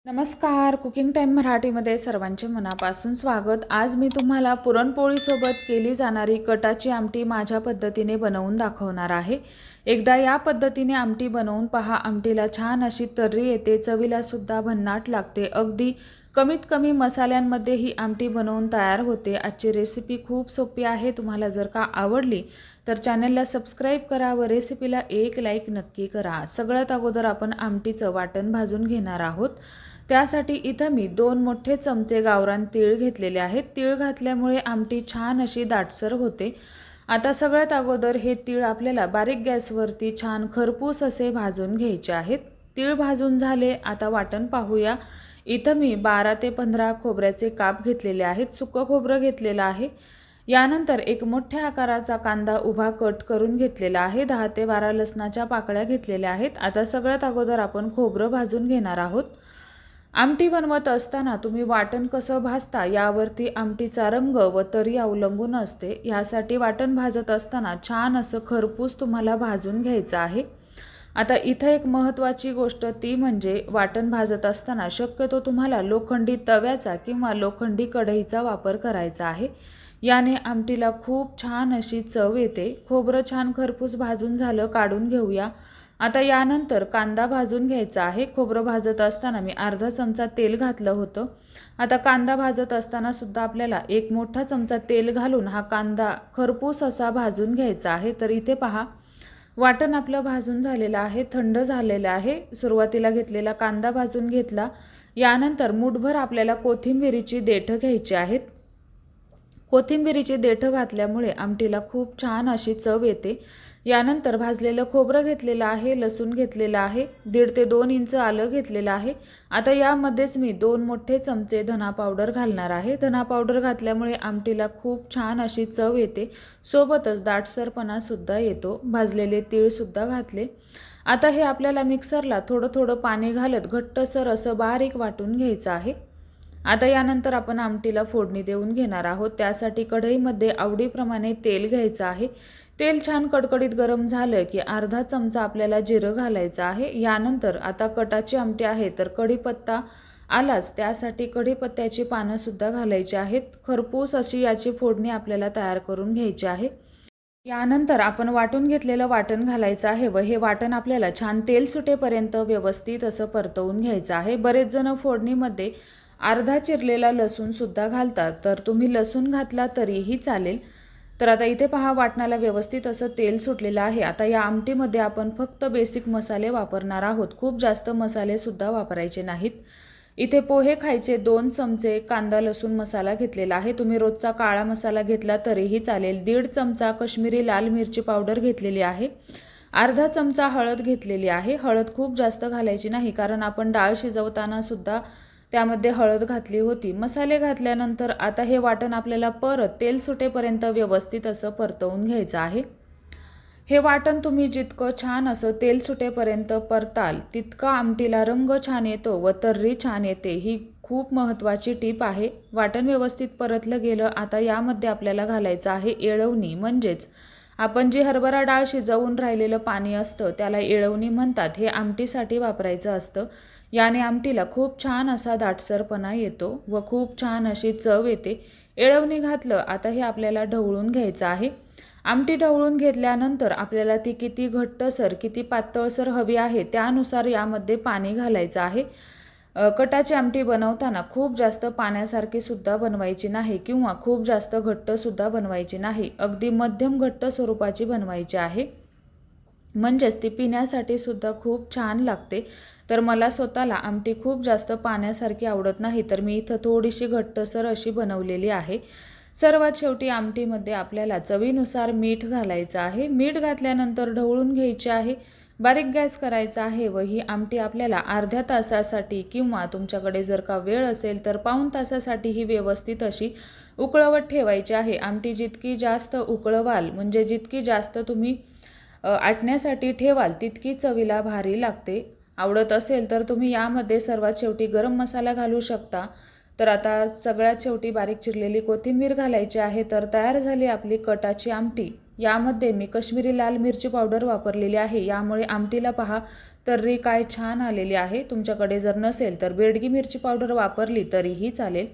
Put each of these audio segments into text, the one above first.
नमस्कार. Cooking time मराठीमध्ये सर्वांचे मनापासून स्वागत. आज मी तुम्हाला पुरणपोळीसोबत केली जाणारी कटाची आमटी माझ्या पद्धतीने बनवून दाखवणार आहे. एकदा या पद्धतीने आमटी बनवून पहा. आमटीला छान अशी तर्री येते, चवीला सुद्धा भन्नाट लागते. अगदी कमीत कमी मसाल्यांमध्ये ही आमटी बनवून तयार होते. आजची रेसिपी खूप सोपी आहे. तुम्हाला जर का आवडली तर चॅनलला सबस्क्राईब करा व रेसिपीला एक लाईक नक्की करा. सगळ्यात अगोदर आपण आमटीचं वाटण भाजून घेणार आहोत. त्यासाठी इथं मी 2 मोठे चमचे गावरान तीळ घेतलेले आहेत. तीळ घातल्यामुळे आमटी छान अशी दाटसर होते. आता सगळ्यात अगोदर हे तीळ आपल्याला बारीक गॅसवरती छान खरपूस असे भाजून घ्यायचे आहेत. तीळ भाजून झाले. आता वाटण पाहूया. इथं मी 12 ते 15 खोबऱ्याचे काप घेतलेले आहेत. सुकं खोबरं घेतलेलं आहे. यानंतर एक मोठ्या आकाराचा कांदा उभा कट करून घेतलेला आहे. 10 ते 12 लसणाच्या पाकळ्या घेतलेल्या आहेत. आता सगळ्यात अगोदर आपण खोबरं भाजून घेणार आहोत. आमटी बनवत असताना तुम्ही वाटण कसं भाजता यावरती आमटीचा रंग व तरी अवलंबून असते. यासाठी वाटण भाजत असताना छान असं खरपूस तुम्हाला भाजून घ्यायचं आहे. आता इथं एक महत्त्वाची गोष्ट ती म्हणजे वाटण भाजत असताना शक्यतो तुम्हाला लोखंडी तव्याचा किंवा लोखंडी कढईचा वापर करायचा आहे. याने आमटीला खूप छान अशी चव येते. खोबरं छान खरपूस भाजून झालं, काढून घेऊया. आता यानंतर कांदा भाजून घ्यायचा आहे. खोबरं भाजत असताना मी अर्धा चमचा तेल घातलं होतं. आता कांदा भाजत असताना सुद्धा आपल्याला एक मोठा चमचा तेल घालून हा कांदा खरपूस असा भाजून घ्यायचा आहे. तर इथे पहा, वाटण आपलं भाजून झालेलं आहे, थंड झालेलं आहे. सुरुवातीला घेतलेला कांदा भाजून घेतला. यानंतर मुठभर आपल्याला कोथिंबिरीची देठं घ्यायची आहेत. कोथिंबिरीची देठं घातल्यामुळे आमटीला खूप छान अशी चव येते. यानंतर भाजलेलं खोबरं घेतलेलं आहे, लसूण घेतलेला आहे, 1.5 ते 2 इंच आलं घेतलेलं आहे. आता यामध्येच मी 2 मोठे चमचे धना पावडर घालणार आहे. धना पावडर घातल्यामुळे आमटीला खूप छान अशी चव येते. सोबतच दाटसरपणा सुद्धा येतो. भाजलेले तीळ सुद्धा घातले. आता हे आपल्याला मिक्सरला थोडं थोडं पाणी घालत घट्टसर असं बारीक वाटून घ्यायचं आहे. आता यानंतर आपण आमटीला फोडणी देऊन घेणार आहोत. त्यासाठी कढईमध्ये आवडीप्रमाणे तेल घ्यायचं आहे. तेल छान कडकडीत गरम झालं की अर्धा चमचा आपल्याला जिरं घालायचं आहे. यानंतर आता कटाची आमटी आहे तर कढीपत्ता आलाच, त्यासाठी कढीपत्त्याची पानं सुद्धा घालायची आहेत. खरपूस अशी याची फोडणी आपल्याला तयार करून घ्यायची आहे. यानंतर आपण वाटून घेतलेलं वाटण घालायचं आहे व हे वाटण आपल्याला छान तेल सुटेपर्यंत व्यवस्थित असं परतवून घ्यायचं आहे. बरेच जण फोडणीमध्ये अर्धा चिरलेला लसूण सुद्धा घालतात, तर तुम्ही लसूण घातला तरीही चालेल. तर आता इथे पहा, वाटणाला व्यवस्थित असं तेल सुटलेलं आहे. आता या आमटीमध्ये आपण फक्त बेसिक मसाले वापरणार आहोत. खूप जास्त मसाले सुद्धा वापरायचे नाहीत. इथे पोहे खायचे 2 चमचे कांदा लसूण मसाला घेतलेला आहे. तुम्ही रोजचा काळा मसाला घेतला तरीही चालेल. 1.5 चमचा कश्मीरी लाल मिरची पावडर घेतलेली आहे. अर्धा चमचा हळद घेतलेली आहे. हळद खूप जास्त घालायची नाही, कारण आपण डाळ शिजवताना सुद्धा त्यामध्ये हळद घातली होती. मसाले घातल्यानंतर आता हे वाटण आपल्याला परत तेल सुटेपर्यंत व्यवस्थित असं परतवून घ्यायचं आहे. हे वाटण तुम्ही जितकं छान असं तेल सुटेपर्यंत परताल तितका आमटीला रंग छान येतो व तर्री छान येते. ही खूप महत्त्वाची टीप आहे. वाटण व्यवस्थित परतलं गेलं. आता यामध्ये आपल्याला घालायचं आहे येळवणी, म्हणजेच आपण जी हरभरा डाळ शिजवून राहिलेलं पाणी असतं त्याला येळवणी म्हणतात. हे आमटीसाठी वापरायचं असतं. याने आमटीला खूप छान असा दाटसरपणा येतो व खूप छान अशी चव येते. येळवणी घातलं. आता हे आपल्याला ढवळून घ्यायचं आहे. आमटी ढवळून घेतल्यानंतर आपल्याला ती किती घट्टसर किती पातळसर हवी आहे त्यानुसार यामध्ये पाणी घालायचं आहे. कटाची आमटी बनवताना खूप जास्त पाण्यासारखी सुद्धा बनवायची नाही किंवा खूप जास्त घट्ट सुद्धा बनवायची नाही. अगदी मध्यम घट्ट स्वरूपाची बनवायची आहे, म्हणजेच ती पिण्यासाठी सुद्धा खूप छान लागते. तर मला स्वतःला आमटी खूप जास्त पाण्यासारखी आवडत नाही, तर मी इथं थोडीशी घट्टसर अशी बनवलेली आहे. सर्वात शेवटी आमटीमध्ये आपल्याला चवीनुसार मीठ घालायचं आहे. मीठ घातल्यानंतर ढवळून घ्यायचे आहे. बारीक गॅस करायचा आहे व ही आमटी आपल्याला अर्ध्या तासासाठी किंवा तुमच्याकडे जर का वेळ असेल तर पाऊण तासासाठी ही व्यवस्थित अशी उकळवत ठेवायची आहे. आमटी जितकी जास्त उकळवाल, म्हणजे जितकी जास्त तुम्ही आटण्यासाठी ठेवाल तितकी चवीला भारी लागते. आवडत असेल तर तुम्ही यामध्ये सर्वात शेवटी गरम मसाला घालू शकता. तर आता सगळ्यात शेवटी बारीक चिरलेली कोथिंबीर घालायची आहे. तर तयार झाली आपली कटाची आमटी. यामध्ये मी कश्मीरी लाल मिरची पावडर वापरलेली आहे. यामुळे आमटीला पहा तर्री काय छान आलेली आहे. तुमच्याकडे जर नसेल तर बेडगी मिरची पावडर वापरली तरीही चालेल.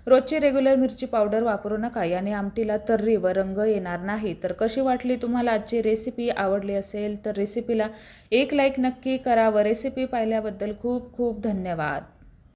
रोजची रेग्युलर मिरची पावडर वापरू नका. याने आमटीला तर्री व रंग येणार नाही. तर कशी वाटली तुम्हाला आजची रेसिपी? आवडली असेल तर रेसिपीला एक लाईक नक्की करा व रेसिपी पाहिल्याबद्दल खूप खूप धन्यवाद.